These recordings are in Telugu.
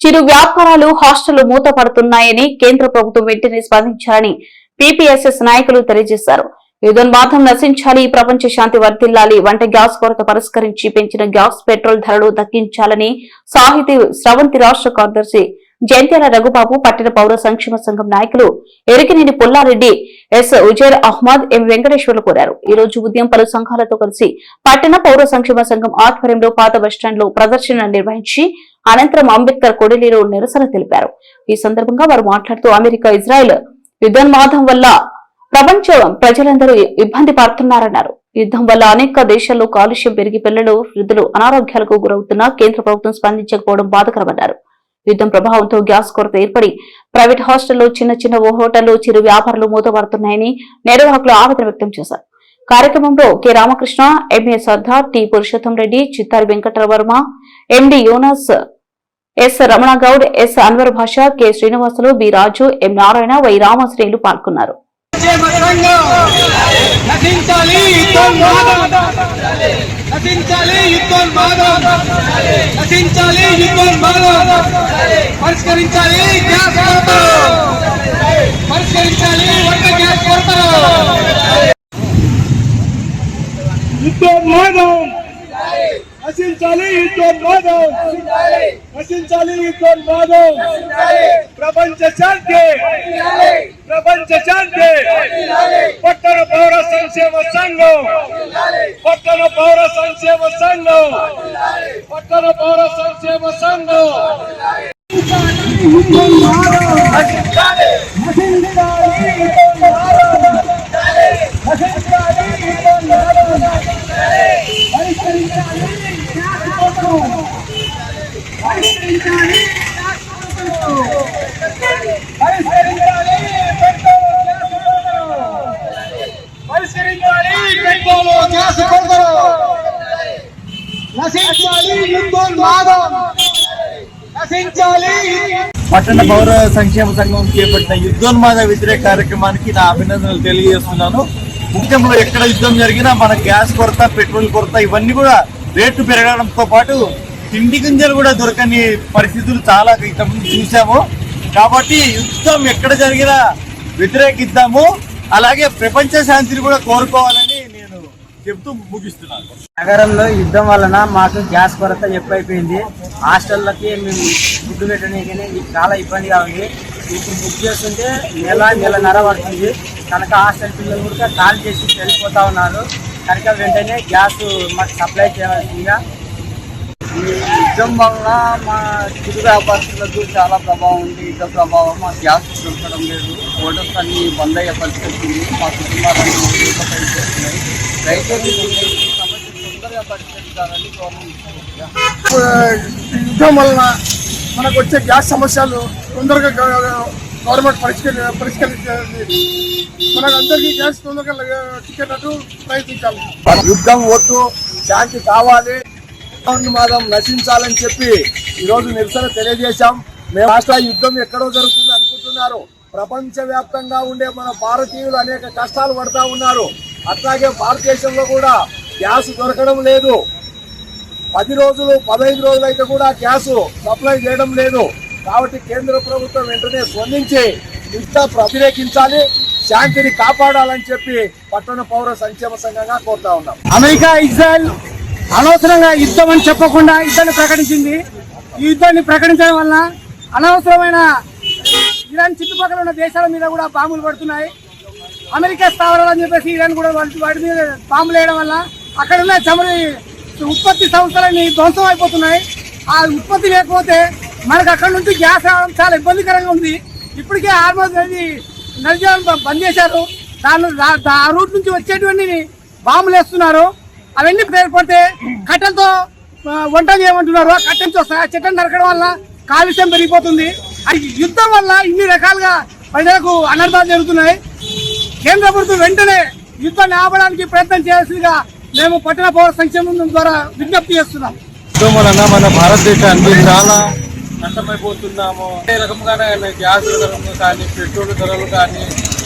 చిరు వ్యాపారాలు హాస్టళ్లు మూతపడుతున్నాయని కేంద్ర ప్రభుత్వం వెంటనే స్పందించాలని పీపీఎస్ఎస్ నాయకులు తెలియజేశారు. యుద్ధోన్మాదం నశించాలి, ప్రపంచ శాంతి వర్ధిల్లాలి, వంట గ్యాస్ కొరత పరిష్కరించి పెంచిన గ్యాస్ పెట్రోల్ ధరలు తగ్గించాలని సాహితీ స్రవంతి రాష్ట్ర కార్యదర్శి జయంత్యాల రఘుబాబు, పట్టణ పౌర సంక్షేమ సంఘం నాయకులు ఎరికినేని పుల్లారెడ్డి, ఎస్ ఉజైర్ అహ్మద్, ఎం వెంకటేశ్వర్లు కోరారు. ఈ రోజు ఉదయం పలు సంఘాలతో కలిసి పట్టణ పౌర సంక్షేమ సంఘం ఆధ్వర్యంలో పాత బస్టాండ్ లో ప్రదర్శన నిర్వహించి అనంతరం అంబేద్కర్ కొడిలిలో నిరసన తెలిపారు. ఈ సందర్భంగా వారు మాట్లాడుతూ అమెరికా, ఇజ్రాయెల్ యుద్ధోన్మాదం వల్ల ప్రపంచ ప్రజలందరూ ఇబ్బంది పడుతున్నారన్నారు. యుద్దం వల్ల అనేక దేశాల్లో కాలుష్యం పెరిగి పిల్లలు, వృద్ధులు అనారోగ్యాలకు గురవుతున్నా కేంద్ర ప్రభుత్వం స్పందించకపోవడం బాధకరమన్నారు. యుద్దం ప్రభావంతో గ్యాస్ కొరత ఏర్పడి ప్రైవేట్ హాస్టల్లో చిన్న చిన్న హోటళ్లు, చిరు వ్యాపారాలు మూతపడుతున్నాయని నిర్వాహకులు ఆవేదన వ్యక్తం చేశారు. కార్యక్రమంలో K Ramakrishna, MA Sardar, T Purushottam Reddy, Chittari Venkatavarma, MD Yonus, S Ramanagoud, S Anwar Basha, K Srinivasulu, B Raju, M Narayana, Y Ramasreyulu పాల్గొన్నారు. నశించాలి యుద్ధోన్మాదం, నశించాలి యుద్ధోన్మాదం, ప్రపంచ శాంతి, ప్రపంచ శాంతి, పట్టణ పౌర సంక్షేమ సంఘం, పట్టణ పౌర సంక్షేమ సంఘం, పట్టణ పౌర సంక్షేమ సంఘం. పట్టణ పౌర సంక్షేమ సంఘం చేపట్టిన యుద్ధోన్మాద వ్యతిరేక కార్యక్రమానికి నా అభినందనలు తెలియజేస్తున్నాను. ముఖ్యంగా ఎక్కడ యుద్ధం జరిగినా మన గ్యాస్ కొరత, పెట్రోల్ కొరత ఇవన్నీ కూడా రేట్లు పెరగడంతో పాటు తిండి గింజలు కూడా దొరకని పరిస్థితులు చాలా ఇంతకుముందు చూసాము. కాబట్టి యుద్ధం ఎక్కడ జరిగినా వ్యతిరేకిద్దాము, అలాగే ప్రపంచ శాంతిని కూడా కోరుకోవాలని నేను చెప్తూ ముగిస్తున్నాను. నగరంలో యుద్ధం వలన మాకు గ్యాస్ కొరత ఎక్కువైపోయింది. హాస్టళ్ళకి మేము ఫుడ్ పెట్టడానికి చాలా ఇబ్బందిగా ఉంది. ఇప్పుడు బుక్ చేస్తుంటే నెలన్నర పడుతుంది కనుక హాస్టల్ పిల్లలు కూడా కాల్ చేసి వెళ్ళిపోతా ఉన్నారు. కనుక వెంటనే గ్యాస్ మాకు సప్లై చేయాల్సిందిగా. ఈ యుద్ధం వలన మా చిరు వ్యాపారస్తులకు చాలా ప్రభావం ఉంది. యుద్ధ ప్రభావం మా గ్యాస్ దొరకడం లేదు, హోటల్స్ అన్ని బంద్ అయ్యే పరిస్థితి వచ్చింది. మా కుటుంబాలన్నీ చేస్తున్నాయి. దయచేసి సమస్య తొందరగా పరిష్కరించాలని యుద్ధం వలన మనకు వచ్చే గ్యాస్ సమస్యలు తొందరగా గవర్నమెంట్ పరిష్కరించాలి. మనకు అందరికీ గ్యాస్ తొందరగా చిక్కేటట్టు ప్రయత్నించాలి. యుద్ధం వద్దు, శాంతి కావాలి, యుద్ధోన్మాదం నశించాలని చెప్పి ఈరోజు నిరసన తెలియజేశాం. మేము రాష్ట్ర యుద్ధం ఎక్కడో జరుగుతుంది అనుకుంటున్నారు. ప్రపంచ వ్యాప్తంగా ఉండే మన భారతీయులు అనేక కష్టాలు పడుతూ ఉన్నారు. అట్లాగే భారతదేశంలో కూడా గ్యాస్ దొరకడం లేదు. 10 రోజులు 15 రోజులు అయితే కూడా గ్యాస్ సప్లై చేయడం లేదు. కాబట్టి కేంద్ర ప్రభుత్వం వెంటనే స్పందించి యుద్ధం వ్యతిరేకించాలి, శాంతిని కాపాడాలని చెప్పి పట్టణ పౌర సంక్షేమ సంఘంగా కోరుతా ఉన్నాం. అమెరికా, ఇజ్రాయెల్ అనవసరంగా యుద్ధం అని చెప్పకుండా యుద్ధాన్ని ప్రకటించింది. ఈ యుద్ధాన్ని ప్రకటించడం వల్ల అనవసరమైన ఇరాన్ చుట్టుపక్కల ఉన్న దేశాల మీద కూడా బాంబులు పడుతున్నాయి. అమెరికా స్థావరాలని చెప్పేసి ఇరాన్ కూడా వాటి మీద బాంబులు వేయడం వల్ల అక్కడ ఉన్న చమురు ఉత్పత్తి సంస్థలన్నీ ధ్వంసం అయిపోతున్నాయి. ఆ ఉత్పత్తి లేకపోతే మనకు అక్కడ నుంచి గ్యాస్ రావడం చాలా ఇబ్బందికరంగా ఉంది. ఇప్పటికే హార్మోజ్ నది బంద్ చేశారు. ఆ రూట్ నుంచి వచ్చేటువంటి బాంబులు వేస్తున్నారు. అవన్నీ ఏర్పడితే కట్టెలతో వంట చేయమంటున్నారు. ఆ కట్టెలతో చెట్లను నరకడం వల్ల కాలుష్యం పెరిగిపోతుంది. అది యుద్ధం వల్ల ఇన్ని రకాలుగా ప్రజలకు అనర్థాలు జరుగుతున్నాయి. కేంద్ర ప్రభుత్వం వెంటనే యుద్ధాన్ని ఆపడానికి ప్రయత్నం చేయాల్సిందిగా మేము పట్టణ పౌర సంక్షేమం ద్వారా విజ్ఞప్తి చేస్తున్నాం. యుద్ధం వలన మన భారతదేశానికి చాలా నష్టమైపోతున్నాము. ఏ రకంగా గ్యాస్ ధరలు కానీ, పెట్రోల్ ధరలు కానీ,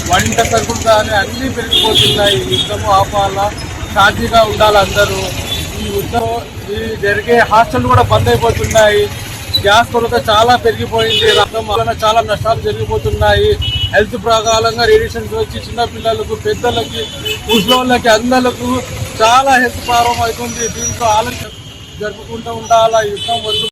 వంట సరుకులు కానీ అన్నీ పెరిగిపోతున్నాయి. యుద్ధము ఆపాలా, శాంతిగా ఉండాలి అందరూ. ఈ యుద్ధం జరిగే హాస్టల్ కూడా బంద్ అయిపోతున్నాయి. గ్యాస్ కొరత చాలా పెరిగిపోయింది. రక్తం వలన చాలా నష్టాలు జరిగిపోతున్నాయి. హెల్త్ ప్రకారంగా రేడియేషన్స్ వచ్చి చిన్న పిల్లలకు, పెద్దలకి, ముసలోళ్ళకి అందరికి చాలా హెల్త్ ప్రాబ్లం అవుతుంది. దీంతో ఆలోచన జరుపుకుంటూ ఉండాలా, యుద్ధం వద్దు.